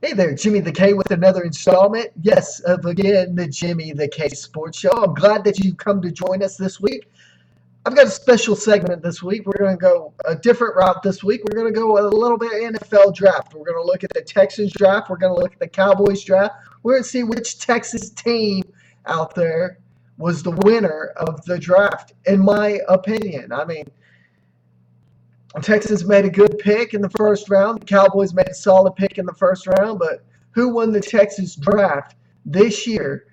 Hey there, Jimmy the K with another installment. Yes, of again, the Jimmy the K Sports Show. I'm glad that you've come to join us this week. I've got a special segment this week. We're going to go a different route this week. We're going to go a little bit NFL draft. We're going to look at the Texans draft. We're going to look at the Cowboys draft. We're going to see which Texas team out there was the winner of the draft, in my opinion. I mean, Texans made a good pick in the first round. The Cowboys made a solid pick in the first round. But who won the Texas draft this year?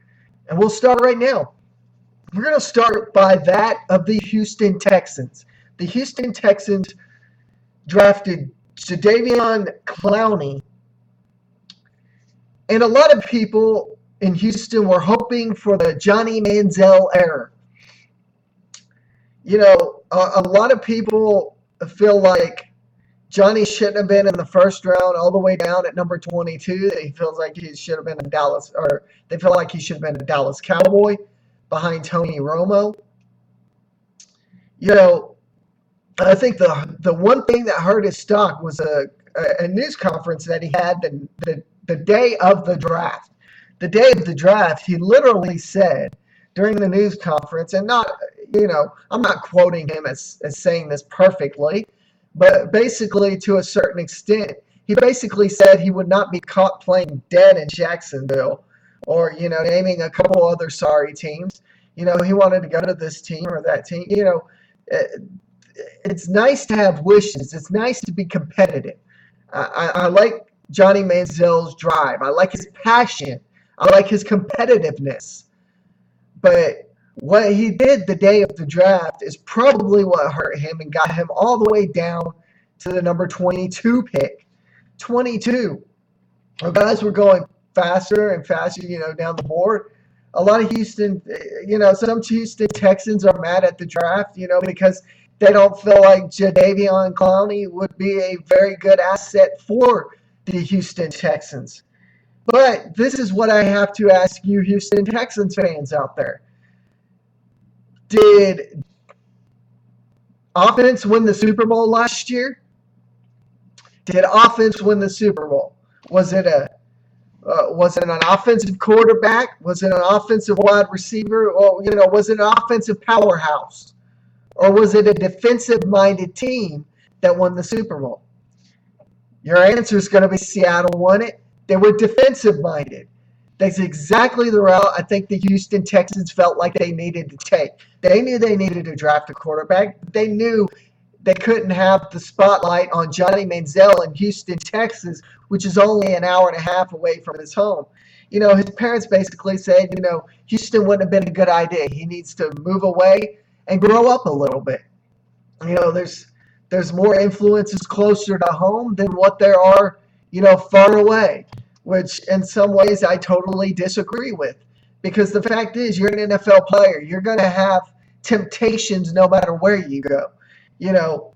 And we'll start right now. We're going to start by that of the Houston Texans. The Houston Texans drafted Jadeveon Clowney. And a lot of people in Houston were hoping for the Johnny Manziel era. You know, a lot of people feel like Johnny shouldn't have been in the first round all the way down at number 22. He feels like he should have been in Dallas, or they feel like he should have been a Dallas Cowboy behind Tony Romo. You know, I think the one thing that hurt his stock was a news conference that he had the day of the draft. The day of the draft, he literally said during the news conference, and not, you know, I'm not quoting him as saying this perfectly, but basically to a certain extent, he basically said he would not be caught playing dead in Jacksonville, or, you know, naming a couple other sorry teams. You know, he wanted to go to this team or that team. You know, it's nice to have wishes. It's nice to be competitive. I like Johnny Manziel's drive. I like his passion. I like his competitiveness. But what he did the day of the draft is probably what hurt him and got him all the way down to the number 22 pick. 22. Our guys were going faster and faster, you know, down the board. A lot of Houston, you know, some Houston Texans are mad at the draft, you know, because they don't feel like Jadeveon Clowney would be a very good asset for the Houston Texans. But this is what I have to ask you Houston Texans fans out there. Did offense win the Super Bowl last year? Did offense win the Super Bowl? Was it an offensive quarterback? Was it an offensive wide receiver? Or, you know, was it an offensive powerhouse? Or was it a defensive-minded team that won the Super Bowl? Your answer is going to be Seattle won it. They were defensive-minded. That's exactly the route I think the Houston Texans felt like they needed to take. They knew they needed to draft a quarterback. They knew they couldn't have the spotlight on Johnny Manziel in Houston, Texas, which is only an hour and a half away from his home. You know, his parents basically said, you know, Houston wouldn't have been a good idea. He needs to move away and grow up a little bit. You know, there's more influences closer to home than what there are, you know, far away, which in some ways I totally disagree with. Because the fact is, you're an NFL player. You're going to have temptations no matter where you go. You know,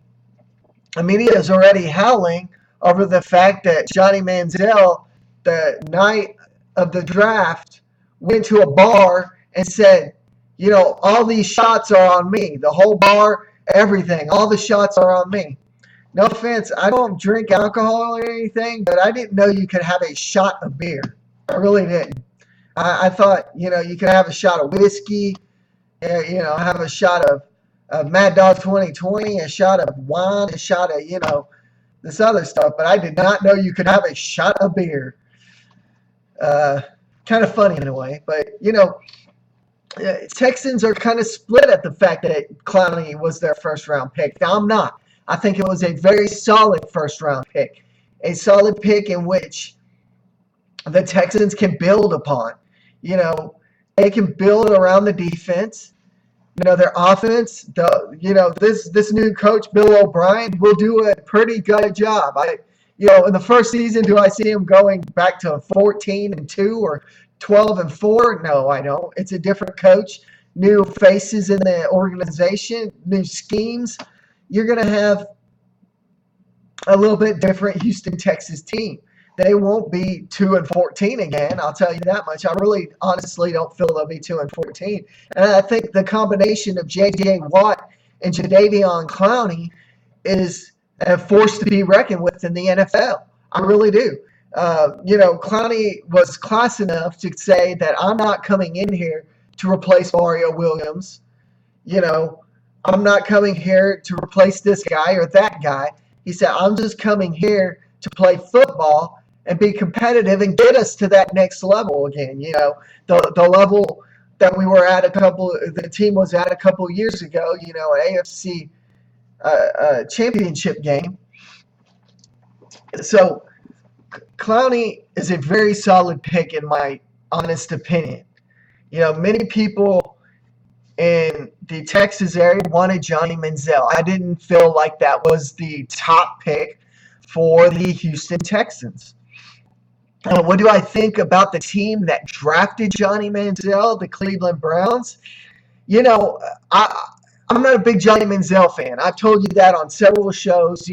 the media is already howling over the fact that Johnny Manziel, the night of the draft, went to a bar and said, you know, all these shots are on me. The whole bar, everything, all the shots are on me. No offense, I don't drink alcohol or anything, but I didn't know you could have a shot of beer. I really didn't. I thought, you know, you could have a shot of whiskey, you know, have a shot of Mad Dog 2020, a shot of wine, a shot of, you know, this other stuff. But I did not know you could have a shot of beer. Kind of funny in a way. But, you know, Texans are kind of split at the fact that Clowney was their first-round pick. Now, I'm not. I think it was a very solid first-round pick. A solid pick in which the Texans can build upon. You know, they can build around the defense. You know, their offense, you know, this new coach, Bill O'Brien, will do a pretty good job. You know, in the first season, do I see him going back to 14-2 or 12-4? No, I don't. It's a different coach, new faces in the organization, new schemes. You're going to have a little bit different Houston, Texas team. They won't be 2-14 again. I'll tell you that much. I really, honestly, don't feel they'll be 2-14. And I think the combination of J.J. Watt and Jadeveon Clowney is a force to be reckoned with in the NFL. I really do. Clowney was class enough to say that I'm not coming in here to replace Mario Williams. You know, I'm not coming here to replace this guy or that guy. He said, I'm just coming here to play football and be competitive and get us to that next level again. The level that we were at the team was at a couple years ago, an AFC championship game. So Clowney is a very solid pick in my honest opinion. Many people in the Texas area wanted Johnny Manziel. I didn't feel like that was the top pick for the Houston Texans. What do I think about the team that drafted Johnny Manziel, the Cleveland Browns? I'm not a big Johnny Manziel fan. I've told you that on several shows.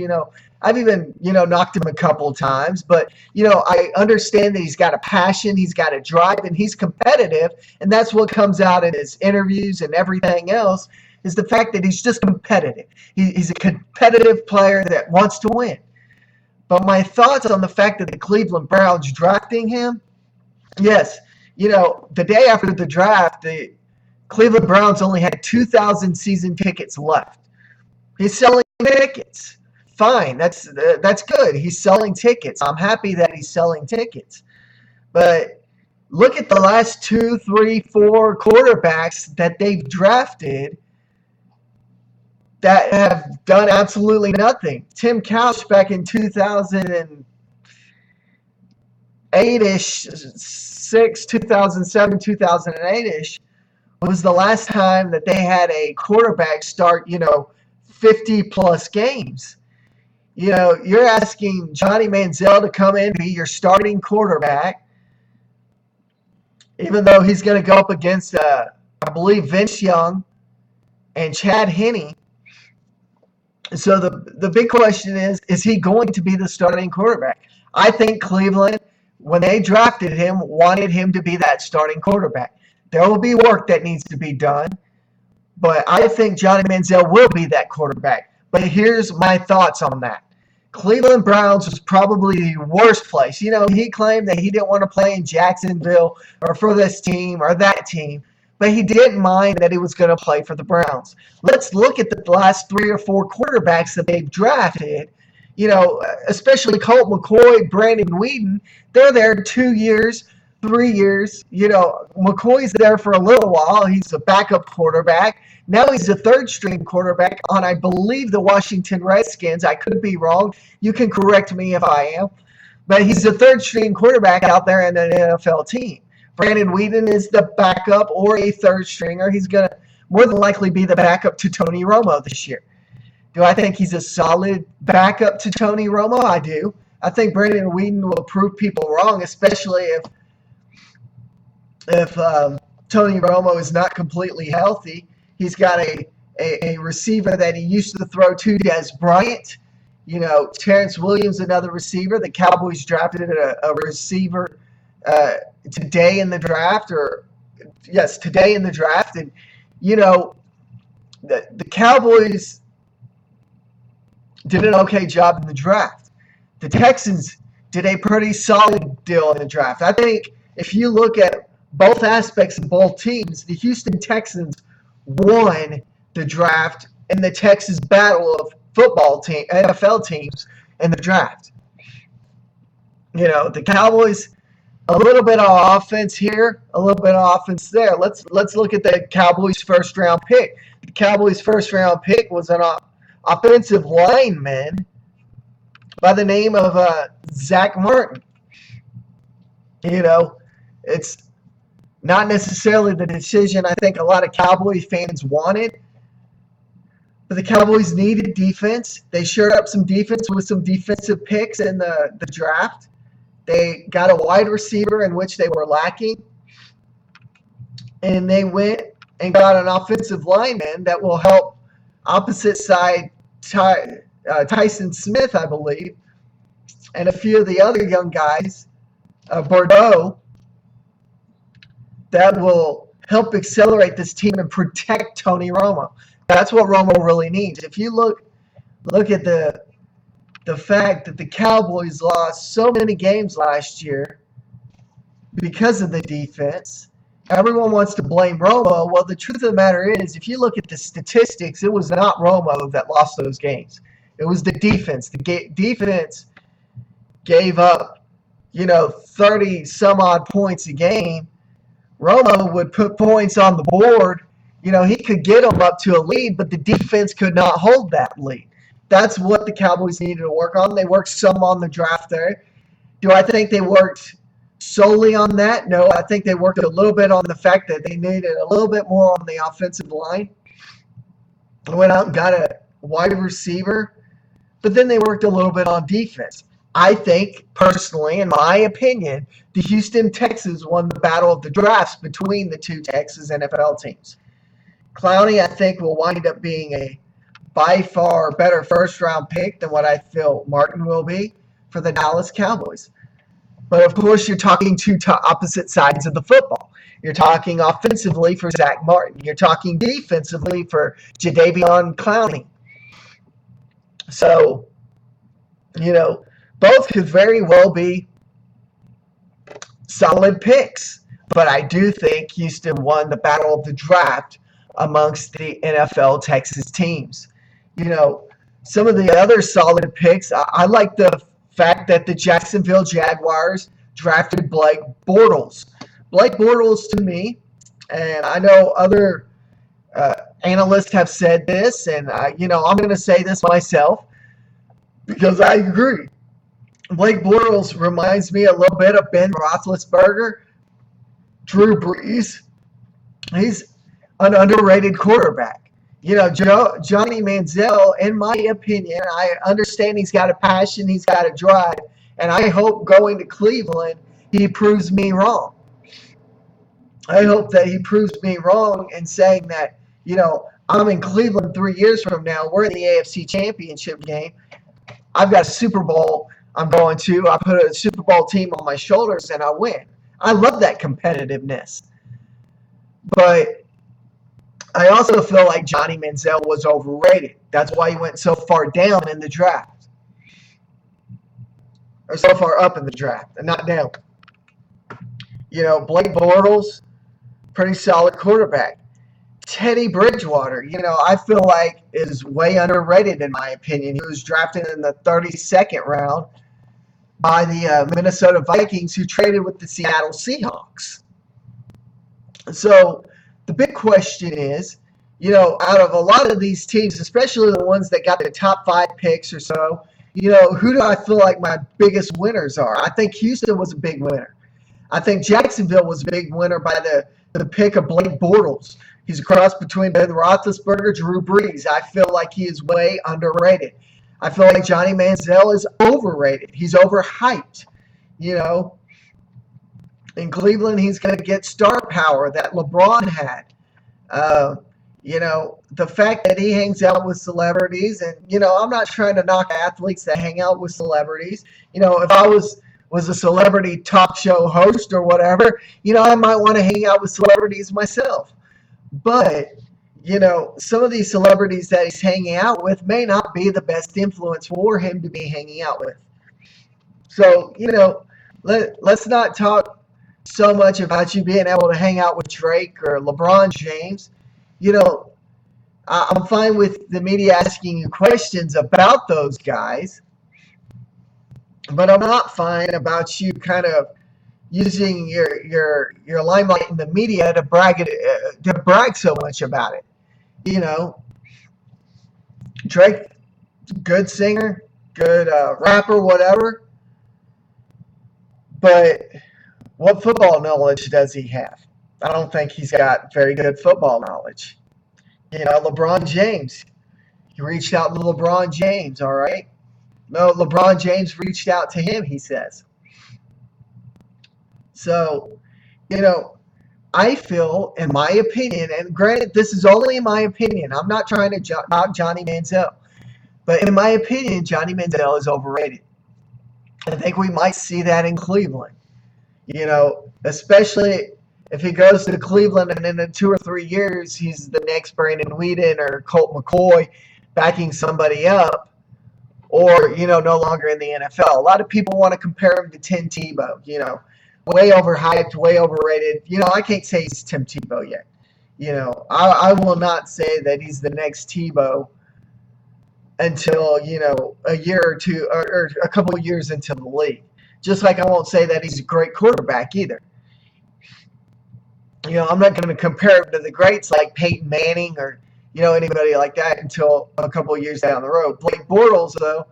I've even, knocked him a couple of times. But, I understand that he's got a passion, he's got a drive, and he's competitive. And that's what comes out in his interviews and everything else is the fact that he's just competitive. He's a competitive player that wants to win. But my thoughts on the fact that the Cleveland Browns drafting him, yes, the day after the draft, the Cleveland Browns only had 2,000 season tickets left. He's selling tickets. Fine, that's good. He's selling tickets. I'm happy that he's selling tickets. But look at the last 2, 3, 4 quarterbacks that they've drafted that have done absolutely nothing. Tim Couch back in 2008-ish, 2007, 2008-ish, was the last time that they had a quarterback start, 50-plus games. You're asking Johnny Manziel to come in and be your starting quarterback, even though he's going to go up against, I believe, Vince Young and Chad Henne. So the big question is he going to be the starting quarterback? I think Cleveland, when they drafted him, wanted him to be that starting quarterback. There will be work that needs to be done, but I think Johnny Manziel will be that quarterback. But here's my thoughts on that. Cleveland Browns was probably the worst place. He claimed that he didn't want to play in Jacksonville or for this team or that team, but he didn't mind that he was going to play for the Browns. Let's look at the last 3 or 4 quarterbacks that they've drafted, especially Colt McCoy, Brandon Weeden. They're there 2 years, 3 years. McCoy's there for a little while. He's a backup quarterback. Now he's a third-string quarterback on, I believe, the Washington Redskins. I could be wrong. You can correct me if I am. But he's a third-string quarterback out there in an NFL team. Brandon Weeden is the backup or a third-stringer. He's going to more than likely be the backup to Tony Romo this year. Do I think he's a solid backup to Tony Romo? I do. I think Brandon Weeden will prove people wrong, especially if Tony Romo is not completely healthy. He's got a receiver that he used to throw to, Dez Bryant. Terrence Williams, another receiver. The Cowboys drafted a receiver today in the draft. And, the Cowboys did an okay job in the draft. The Texans did a pretty solid deal in the draft. I think if you look at both aspects of both teams, the Houston Texans won the draft in the Texas battle of NFL teams in the draft. The Cowboys, a little bit of offense here, a little bit of offense there. Let's look at the Cowboys' first-round pick. The Cowboys' first-round pick was an offensive lineman by the name of Zach Martin. It's not necessarily the decision I think a lot of Cowboys fans wanted. But the Cowboys needed defense. They shored up some defense with some defensive picks in the draft. They got a wide receiver in which they were lacking. And they went and got an offensive lineman that will help opposite side Tyson Smith, I believe, and a few of the other young guys, Bordeaux, that will help accelerate this team and protect Tony Romo. That's what Romo really needs. If you look at the the fact that the Cowboys lost so many games last year because of the defense. Everyone wants to blame Romo. Well, the truth of the matter is, if you look at the statistics, it was not Romo that lost those games. It was the defense. The defense gave up, 30 some odd points a game. Romo would put points on the board. He could get them up to a lead, but the defense could not hold that lead. That's what the Cowboys needed to work on. They worked some on the draft there. Do I think they worked solely on that? No, I think they worked a little bit on the fact that they needed a little bit more on the offensive line. They went out and got a wide receiver, but then they worked a little bit on defense. I think, personally, in my opinion, the Houston Texans won the battle of the drafts between the two Texas NFL teams. Clowney, I think, will wind up being a by far better first-round pick than what I feel Martin will be for the Dallas Cowboys. But, of course, you're talking two opposite sides of the football. You're talking offensively for Zach Martin. You're talking defensively for Jadeveon Clowney. So, both could very well be solid picks. But I do think Houston won the battle of the draft amongst the NFL Texas teams. Some of the other solid picks, I like the fact that the Jacksonville Jaguars drafted Blake Bortles. Blake Bortles, to me, and I know other analysts have said this, and I'm going to say this myself because I agree. Blake Bortles reminds me a little bit of Ben Roethlisberger, Drew Brees. He's an underrated quarterback. Johnny Manziel, in my opinion, I understand he's got a passion, he's got a drive, and I hope going to Cleveland, he proves me wrong. I hope that he proves me wrong in saying that, I'm in Cleveland 3 years from now, we're in the AFC Championship game, I've got a Super Bowl I'm going to, I put a Super Bowl team on my shoulders and I win. I love that competitiveness. But I also feel like Johnny Manziel was overrated. That's why he went so far down in the draft. Or so far up in the draft, and not down. Blake Bortles, pretty solid quarterback. Teddy Bridgewater, I feel like is way underrated in my opinion. He was drafted in the 32nd round by the Minnesota Vikings, who traded with the Seattle Seahawks. So the big question is, out of a lot of these teams, especially the ones that got the top 5 picks or so, who do I feel like my biggest winners are? I think Houston was a big winner. I think Jacksonville was a big winner by the pick of Blake Bortles. He's a cross between Ben Roethlisberger, Drew Brees. I feel like he is way underrated. I feel like Johnny Manziel is overrated. He's overhyped. In Cleveland, he's going to get star power that LeBron had. The fact that he hangs out with celebrities, and, I'm not trying to knock athletes that hang out with celebrities. If I was a celebrity talk show host or whatever, I might want to hang out with celebrities myself. But, some of these celebrities that he's hanging out with may not be the best influence for him to be hanging out with. So, let's not talk so much about you being able to hang out with Drake or LeBron James. I'm fine with the media asking you questions about those guys, but I'm not fine about you kind of using your limelight in the media to brag so much about it. Drake, good singer, good rapper, whatever, but what football knowledge does he have? I don't think he's got very good football knowledge. LeBron James, he reached out to LeBron James, all right? No, LeBron James reached out to him, he says. So, I feel, in my opinion, and granted, this is only in my opinion, I'm not trying to knock Johnny Manziel, but in my opinion, Johnny Manziel is overrated. I think we might see that in Cleveland. Especially if he goes to Cleveland and in 2 or 3 years he's the next Brandon Weeden or Colt McCoy backing somebody up. or, no longer in the NFL. A lot of people want to compare him to Tim Tebow, way overhyped, way overrated. I can't say he's Tim Tebow yet. I will not say that he's the next Tebow until, a year or two or a couple of years into the league. Just like I won't say that he's a great quarterback either. I'm not going to compare him to the greats like Peyton Manning or, anybody like that until a couple of years down the road. Blake Bortles, though,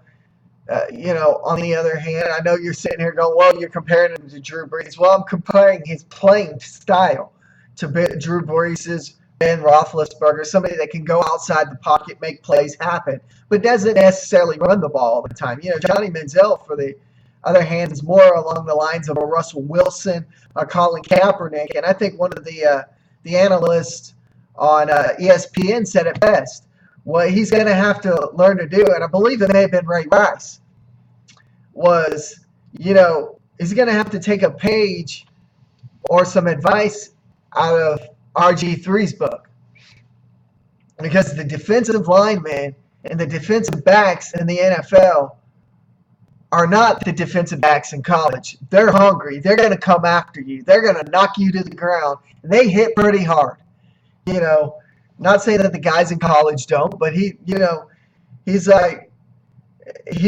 on the other hand, I know you're sitting here going, well, you're comparing him to Drew Brees. Well, I'm comparing his playing style to Drew Brees' Ben Roethlisberger, somebody that can go outside the pocket, make plays happen, but doesn't necessarily run the ball all the time. Johnny Manziel, for the other hand, is more along the lines of a Russell Wilson, a Colin Kaepernick, and I think one of the analysts on ESPN said it best. What he's going to have to learn to do, and I believe it may have been Ray Rice, was, he's going to have to take a page or some advice out of RG3's book. Because the defensive linemen and the defensive backs in the NFL are not the defensive backs in college. They're hungry. They're going to come after you. They're going to knock you to the ground. And they hit pretty hard. Not saying that the guys in college don't, but he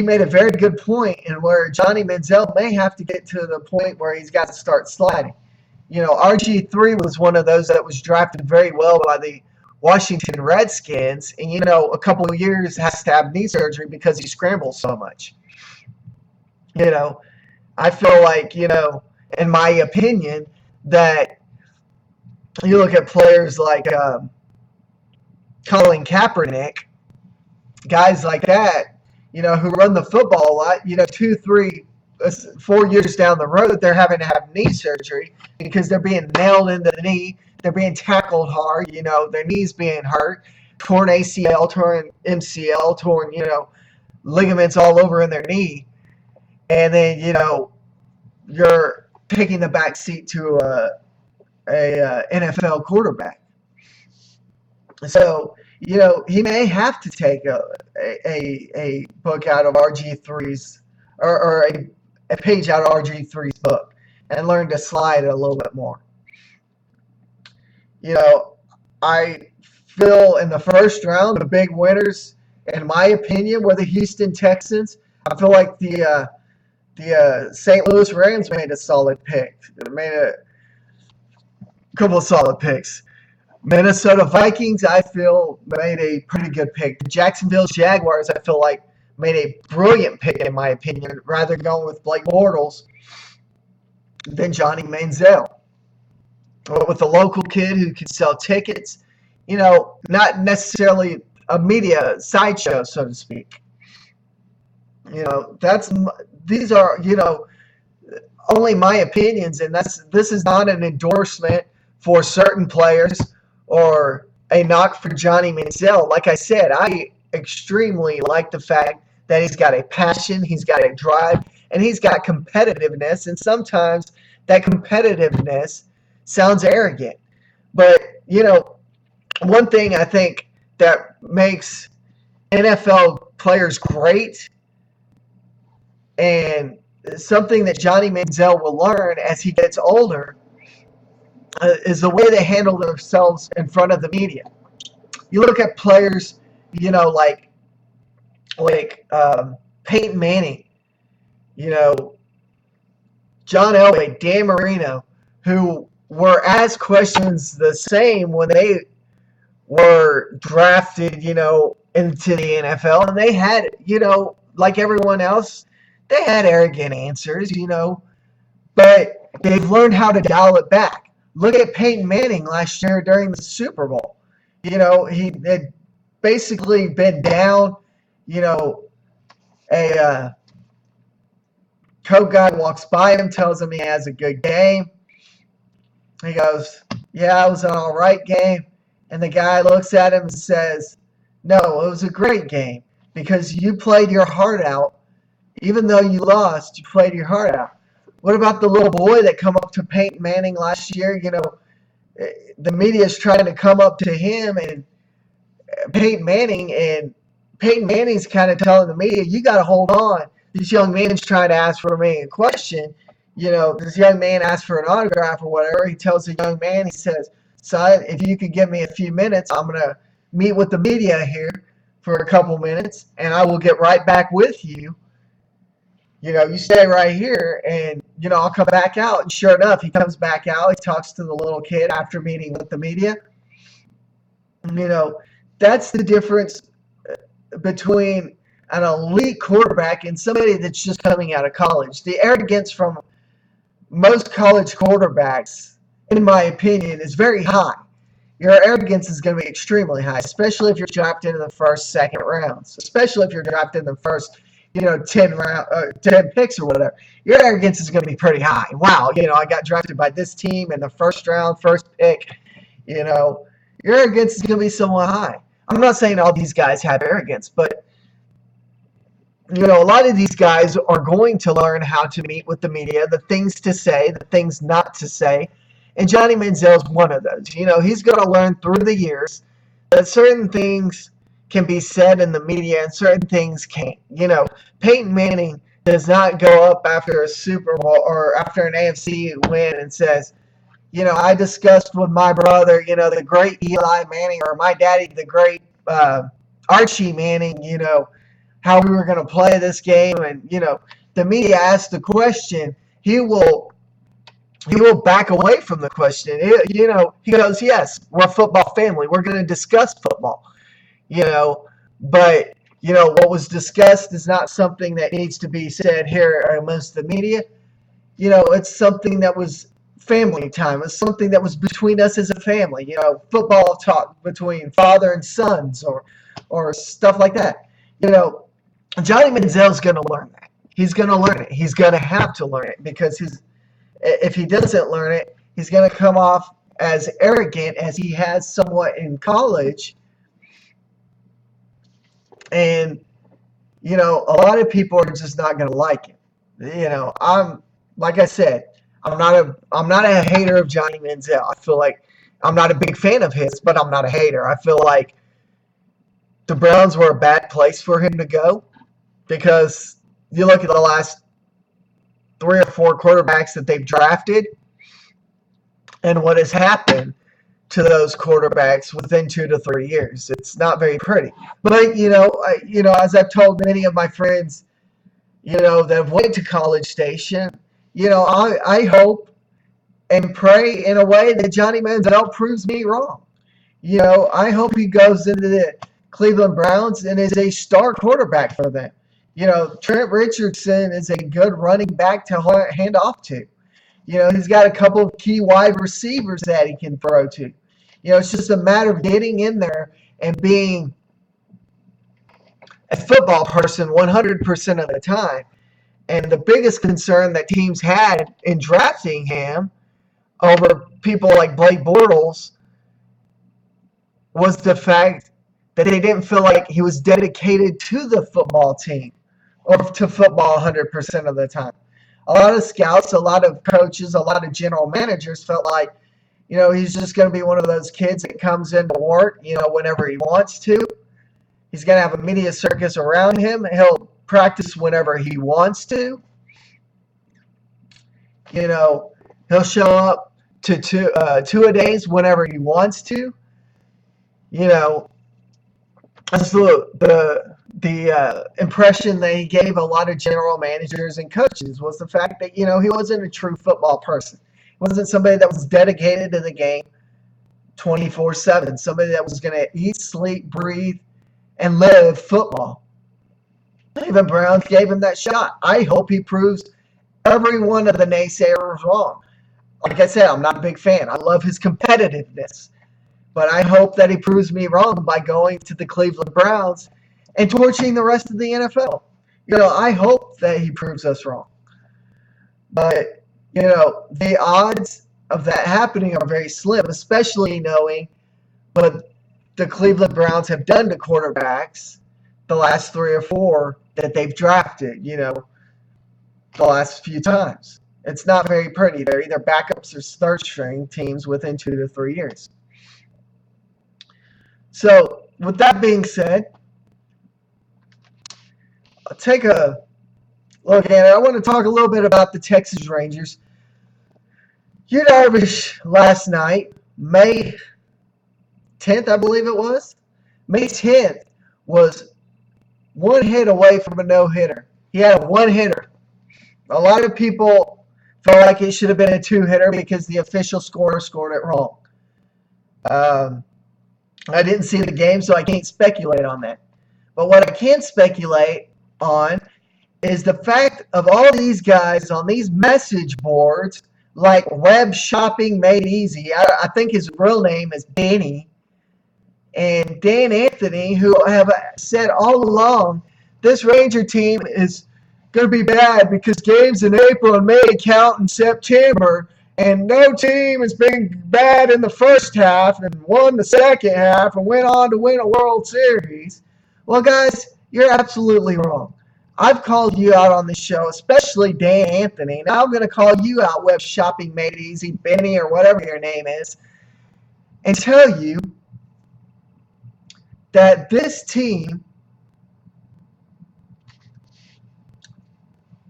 made a very good point in where Johnny Manziel may have to get to the point where he's got to start sliding. RG3 was one of those that was drafted very well by the Washington Redskins, and, a couple of years has to have knee surgery because he scrambles so much. I feel like, in my opinion, that you look at players like Colin Kaepernick, guys like that, who run the football a lot, 2, 3, 4 years down the road, they're having to have knee surgery because they're being nailed into the knee. They're being tackled hard, their knees being hurt, torn ACL, torn MCL, torn, ligaments all over in their knee. And then, you're taking the back seat to a NFL quarterback. So, he may have to take a book out of RG3's or a page out of RG3's book and learn to slide a little bit more. I feel in the first round, the big winners, in my opinion, were the Houston Texans. I feel like the St. Louis Rams made a solid pick. They made a couple of solid picks. Minnesota Vikings, I feel, made a pretty good pick. The Jacksonville Jaguars, I feel like, made a brilliant pick, in my opinion, rather going with Blake Bortles than Johnny Manziel. With a local kid who could sell tickets, not necessarily a media sideshow, so to speak. These are, only my opinions, and this is not an endorsement for certain players or a knock for Johnny Manziel. Like I said, I extremely like the fact that he's got a passion, he's got a drive, and he's got competitiveness, and sometimes that competitiveness sounds arrogant. But, one thing I think that makes NFL players great, and something that Johnny Manziel will learn as he gets older, is the way they handle themselves in front of the media. You look at players, like Peyton Manning, John Elway, Dan Marino, who were asked questions the same when they were drafted, into the NFL, and they had, like everyone else, they had arrogant answers, but they've learned how to dial it back. Look at Peyton Manning last year during the Super Bowl. He had basically been down, a coach guy walks by him, tells him he has a good game. He goes, yeah, it was an all right game. And the guy looks at him and says, no, it was a great game because you played your heart out. Even though you lost, you played your heart out. What about the little boy that come up to Peyton Manning last year? The media is trying to come up to him and Peyton Manning, and Peyton Manning's kind of telling the media, you got to hold on. This young man's trying to ask for me a question. This young man asked for an autograph or whatever. He tells the young man, he says, son, if you could give me a few minutes, I'm going to meet with the media here for a couple minutes, and I will get right back with you. You stay right here, and, I'll come back out. And sure enough, he comes back out. He talks to the little kid after meeting with the media. That's the difference between an elite quarterback and somebody that's just coming out of college. The arrogance from most college quarterbacks, in my opinion, is very high. Your arrogance is going to be extremely high, especially if you're drafted in the first, second rounds, especially if you're drafted in the first, 10 picks or whatever. Your arrogance is going to be pretty high. Wow, I got drafted by this team in the first round, first pick. Your arrogance is going to be somewhat high. I'm not saying all these guys have arrogance, but a lot of these guys are going to learn how to meet with the media, the things to say, the things not to say. And Johnny Manziel's one of those. He's going to learn through the years that certain things can be said in the media and certain things can't. Peyton Manning does not go up after a Super Bowl or after an AFC win and says, I discussed with my brother, the great Eli Manning, or my daddy, the great Archie Manning, how we were going to play this game. And, the media asked the question, he will back away from the question. He goes, yes, we're a football family. We're going to discuss football, but, what was discussed is not something that needs to be said here amongst the media. It's something that was family time. It's something that was between us as a family, football talk between father and sons or stuff like that. Johnny Manziel's going to learn that. He's going to learn it. He's going to have to learn it because if he doesn't learn it, he's going to come off as arrogant as he has somewhat in college. And, a lot of people are just not going to like it. Like I said, I'm not a hater of Johnny Manziel. I feel like I'm not a big fan of his, but I'm not a hater. I feel like the Browns were a bad place for him to go because you look at the last 3 or 4 quarterbacks that they've drafted and what has happened to those quarterbacks within 2 to 3 years. It's not very pretty. But, as I've told many of my friends, that have went to College Station, I hope and pray in a way that Johnny Manziel proves me wrong. I hope he goes into the Cleveland Browns and is a star quarterback for them. Trent Richardson is a good running back to hand off to. He's got a couple of key wide receivers that he can throw to. It's just a matter of getting in there and being a football person 100% of the time. And the biggest concern that teams had in drafting him over people like Blake Bortles was the fact that they didn't feel like he was dedicated to the football team or to football 100% of the time. A lot of scouts, a lot of coaches, a lot of general managers felt like, he's just going to be one of those kids that comes into work, whenever he wants to. He's going to have a media circus around him. He'll practice whenever he wants to. He'll show up to two-a-days whenever he wants to. That's the impression that he gave a lot of general managers and coaches was the fact that, he wasn't a true football person. He wasn't somebody that was dedicated to the game 24/7, somebody that was going to eat, sleep, breathe, and live football. Cleveland Browns gave him that shot. I hope he proves every one of the naysayers wrong. Like I said, I'm not a big fan. I love his competitiveness. But I hope that he proves me wrong by going to the Cleveland Browns and torching the rest of the NFL. I hope that he proves us wrong. But, the odds of that happening are very slim, especially knowing what the Cleveland Browns have done to quarterbacks the last 3 or 4 that they've drafted, the last few times. It's not very pretty. They're either backups or third-string teams within 2 to 3 years. So, with that being said, take a look at it. I want to talk a little bit about the Texas Rangers. Yu Darvish last night, May 10th, I believe it was. May 10th was one hit away from a no-hitter. He had a one-hitter. A lot of people felt like it should have been a two-hitter because the official scorer scored it wrong. I didn't see the game, so I can't speculate on that. But what I can speculate on is the fact of all these guys on these message boards like Web Shopping Made Easy. I think his real name is Danny. And Dan Anthony, who have said all along, this Ranger team is going to be bad because games in April and May count in September, and no team has been bad in the first half and won the second half and went on to win a World Series. Well, guys, you're absolutely wrong. I've called you out on this show, especially Dan Anthony. Now I'm going to call you out, Web Shopping Made Easy, Benny, or whatever your name is, and tell you that this team,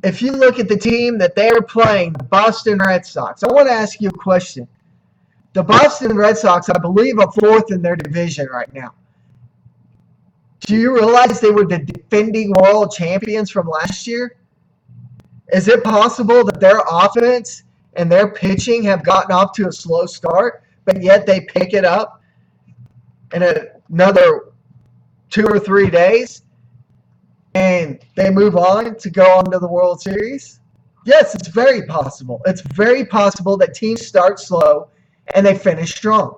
if you look at the team that they are playing, the Boston Red Sox, I want to ask you a question. The Boston Red Sox, I believe, are fourth in their division right now. Do you realize they were the defending world champions from last year? Is it possible that their offense and their pitching have gotten off to a slow start, but yet they pick it up in another 2 or 3 days and they move on to go on to the World Series? Yes, it's very possible. It's very possible that teams start slow and they finish strong.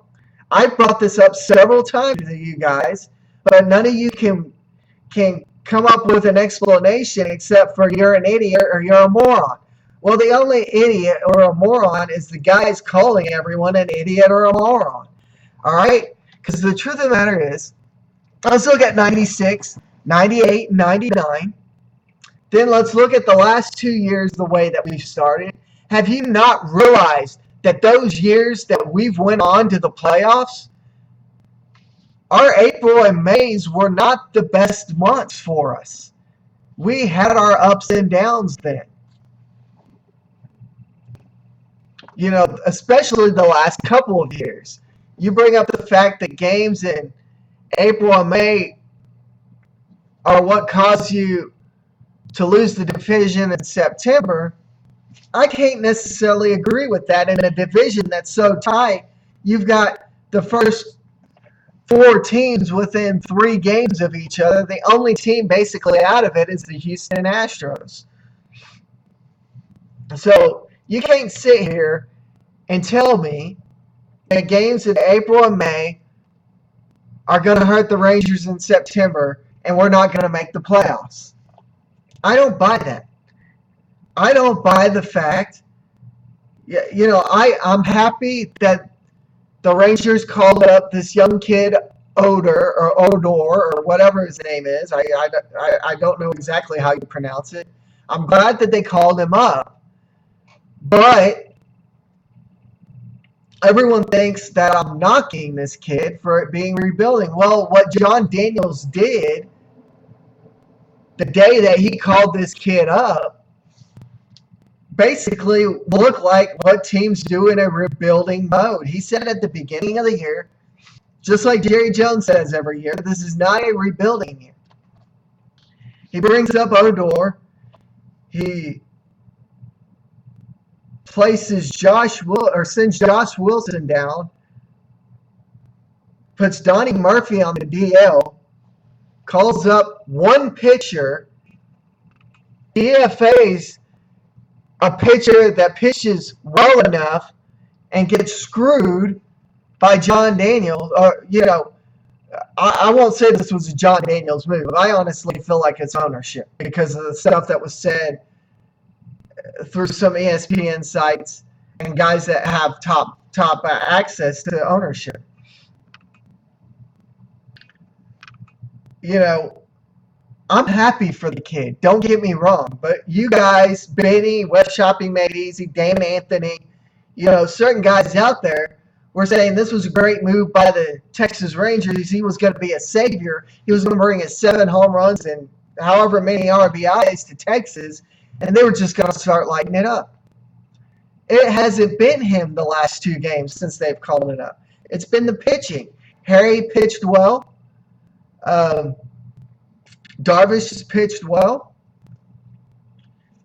I brought this up several times to you guys, but none of you can come up with an explanation except for you're an idiot or you're a moron. Well, the only idiot or a moron is the guys calling everyone an idiot or a moron. All right? Because the truth of the matter is, let's look at 96, 98, 99. Then let's look at the last 2 years the way that we've started. Have you not realized that those years that we've went on to the playoffs, our April and Mays were not the best months for us. We had our ups and downs then. You know, especially the last couple of years. You bring up the fact that games in April and May are what caused you to lose the division in September. I can't necessarily agree with that in a division that's so tight. You've got the first 4 teams within 3 games of each other. The only team basically out of it is the Houston Astros. So you can't sit here and tell me that games in April and May are going to hurt the Rangers in September and we're not going to make the playoffs. I don't buy that. I don't buy the fact. You know, I'm happy that the Rangers called up this young kid, Odor or whatever his name is. I don't know exactly how you pronounce it. I'm glad that they called him up. But everyone thinks that I'm knocking this kid for it being rebuilding. Well, what John Daniels did the day that he called this kid up basically look like what teams do in a rebuilding mode. He said at the beginning of the year, just like Jerry Jones says every year, this is not a rebuilding year. He brings up Odor. He places sends Josh Wilson down, puts Donnie Murphy on the DL, calls up one pitcher, DFAs a pitcher that pitches well enough and gets screwed by John Daniels. Or, you know, I won't say this was a John Daniels move. I honestly feel like it's ownership because of the stuff that was said through some ESPN sites and guys that have top access to ownership. You know, I'm happy for the kid. Don't get me wrong. But you guys, Benny, Web Shopping Made Easy, Dan Anthony, you know, certain guys out there were saying this was a great move by the Texas Rangers. He was going to be a savior. He was going to bring us 7 home runs and however many RBIs to Texas, and they were just going to start lighting it up. It hasn't been him the last 2 games since they've called it up. It's been the pitching. Harry pitched well. Um, Darvish has pitched well.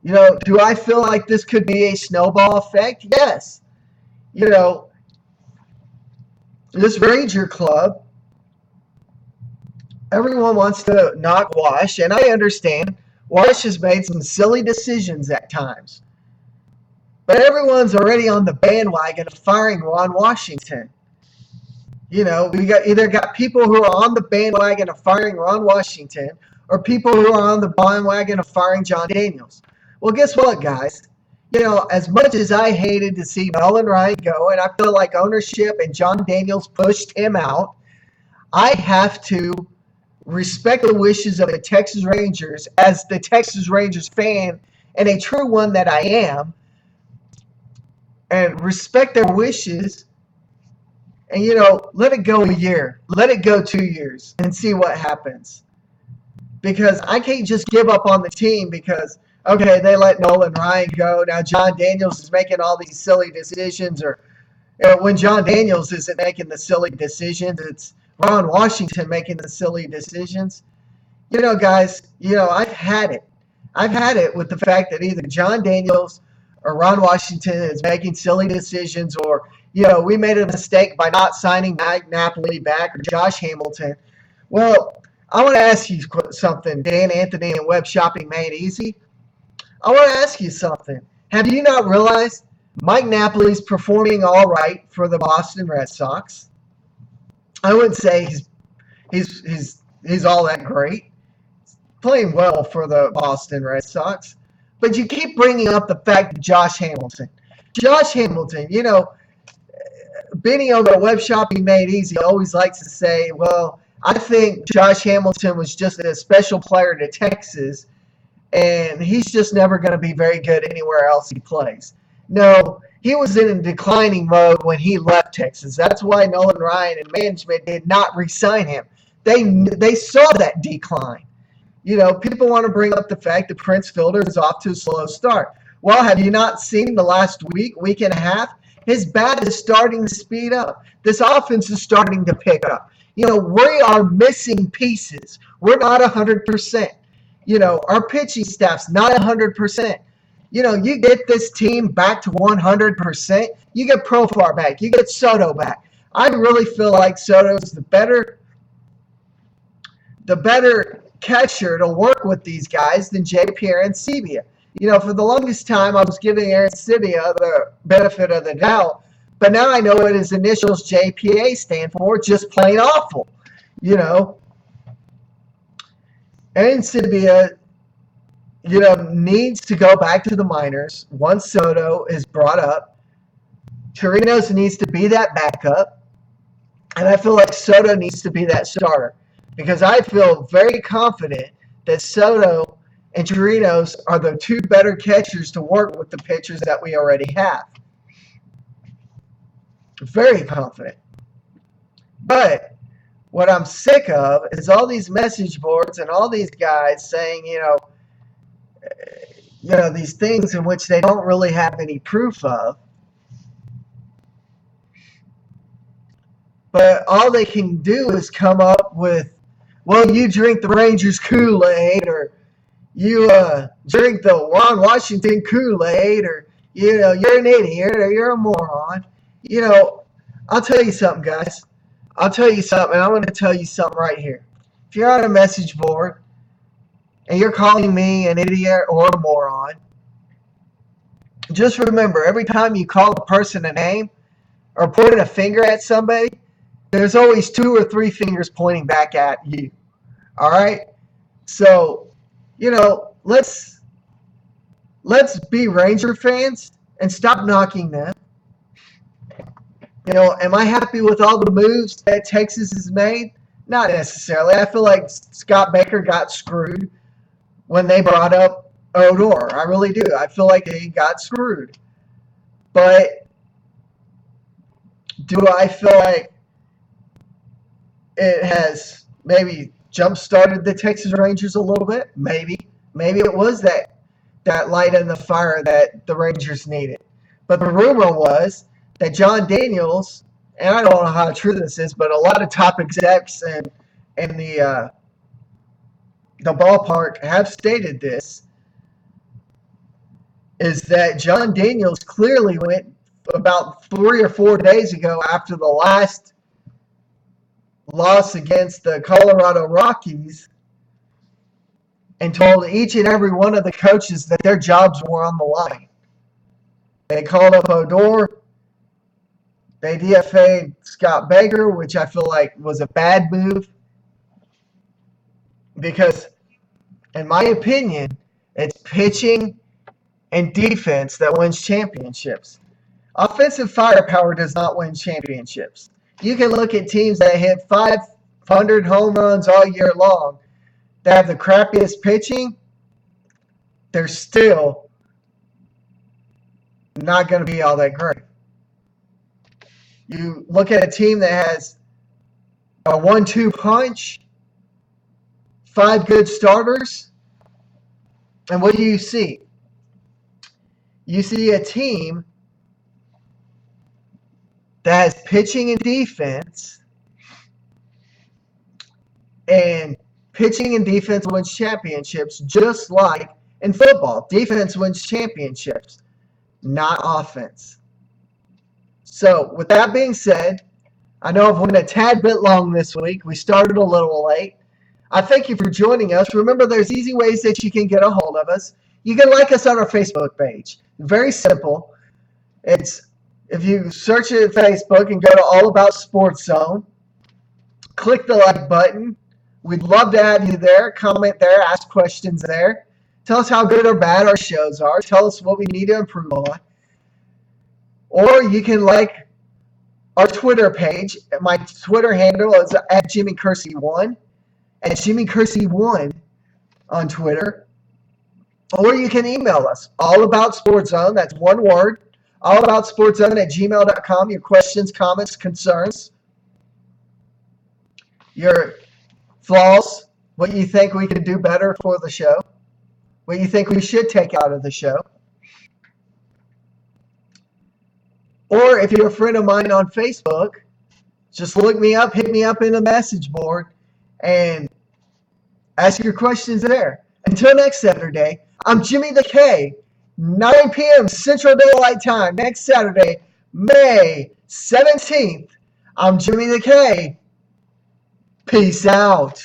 Do I feel like this could be a snowball effect? Yes. This Ranger club, everyone wants to knock Wash, and I understand Wash has made some silly decisions at times. But everyone's already on the bandwagon of firing Ron Washington. We got people who are on the bandwagon of firing Ron Washington or people who are on the bandwagon of firing Jon Daniels. Well, guess what, guys? As much as I hated to see Nolan Ryan go, and I feel like ownership and Jon Daniels pushed him out, I have to respect the wishes of the Texas Rangers as the Texas Rangers fan and a true one that I am, and respect their wishes. And, let it go a year. Let it go 2 years and see what happens. Because I can't just give up on the team because, okay, they let Nolan Ryan go. Now Jon Daniels is making all these silly decisions. Or when Jon Daniels isn't making the silly decisions, it's Ron Washington making the silly decisions. Guys, I've had it. I've had it with the fact that either Jon Daniels or Ron Washington is making silly decisions, or we made a mistake by not signing Mike Napoli back or Josh Hamilton. Well, I want to ask you something, Dan Anthony and Web Shopping Made Easy. I want to ask you something. Have you not realized Mike Napoli's performing all right for the Boston Red Sox? I wouldn't say he's all that great. He's playing well for the Boston Red Sox. But you keep bringing up the fact that Josh Hamilton, Benny over at Web Shopping Made Easy always likes to say, well, I think Josh Hamilton was just a special player to Texas, and he's just never going to be very good anywhere else he plays. No, he was in a declining mode when he left Texas. That's why Nolan Ryan and management did not re-sign him. They saw that decline. People want to bring up the fact that Prince Fielder is off to a slow start. Well, have you not seen the last week and a half? His bat is starting to speed up. This offense is starting to pick up. We are missing pieces. We're not 100%. Our pitching staff's not 100%. You get this team back to 100%. You get Profar back. You get Soto back. I really feel like Soto's the better catcher to work with these guys than J.P. Arencibia. For the longest time, I was giving Arencibia the benefit of the doubt, but now I know what his initials JPA stand for, just plain awful. Arencibia, needs to go back to the minors once Soto is brought up. Chirinos needs to be that backup, and I feel like Soto needs to be that starter. Because I feel very confident that Soto and Chirinos are the two better catchers to work with the pitchers that we already have. Very confident. But what I'm sick of is all these message boards and all these guys saying, these things in which they don't really have any proof of. But all they can do is come up with, well, you drink the Rangers Kool-Aid, or you drink the Ron Washington Kool-Aid, or, you're an idiot, or you're a moron. I'll tell you something, guys. I'll tell you something, and I'm going to tell you something right here. If you're on a message board and you're calling me an idiot or a moron, just remember, every time you call a person a name or pointing a finger at somebody, there's always 2 or 3 fingers pointing back at you. All right? So, let's be Ranger fans and stop knocking them. Am I happy with all the moves that Texas has made? Not necessarily. I feel like Scott Baker got screwed when they brought up Odor. I really do. I feel like he got screwed. But do I feel like it has maybe jump-started the Texas Rangers a little bit? Maybe. Maybe it was that light in the fire that the Rangers needed. But the rumor was that John Daniels, and I don't know how true this is, but a lot of top execs in the ballpark have stated this, is that John Daniels clearly went about 3 or 4 days ago after the last loss against the Colorado Rockies and told each and every one of the coaches that their jobs were on the line. They called up Odor. They DFA'd Scott Baker, which I feel like was a bad move because, in my opinion, it's pitching and defense that wins championships. Offensive firepower does not win championships. You can look at teams that hit 500 home runs all year long that have the crappiest pitching. They're still not going to be all that great. You look at a team that has a 1-2 punch, 5 good starters, and what do you see? You see a team that has pitching and defense, and pitching and defense wins championships, just like in football. Defense wins championships, not offense. So, with that being said, I know I've went a tad bit long this week. We started a little late. I thank you for joining us. Remember, there's easy ways that you can get a hold of us. You can like us on our Facebook page. Very simple. It's if you search it at Facebook and go to All About Sports Zone, click the like button. We'd love to have you there. Comment there. Ask questions there. Tell us how good or bad our shows are. Tell us what we need to improve on. Or you can like our Twitter page. My Twitter handle is at JimmyKersey1. At JimmyKersey1 on Twitter. Or you can email us, allaboutsportszone, that's one word, allaboutsportszone@gmail.com, your questions, comments, concerns, your flaws, what you think we could do better for the show, what you think we should take out of the show. Or if you're a friend of mine on Facebook, just look me up, hit me up in the message board, and ask your questions there. Until next Saturday, I'm Jimmy the K, 9 p.m. Central Daylight Time. Next Saturday, May 17th, I'm Jimmy the K. Peace out.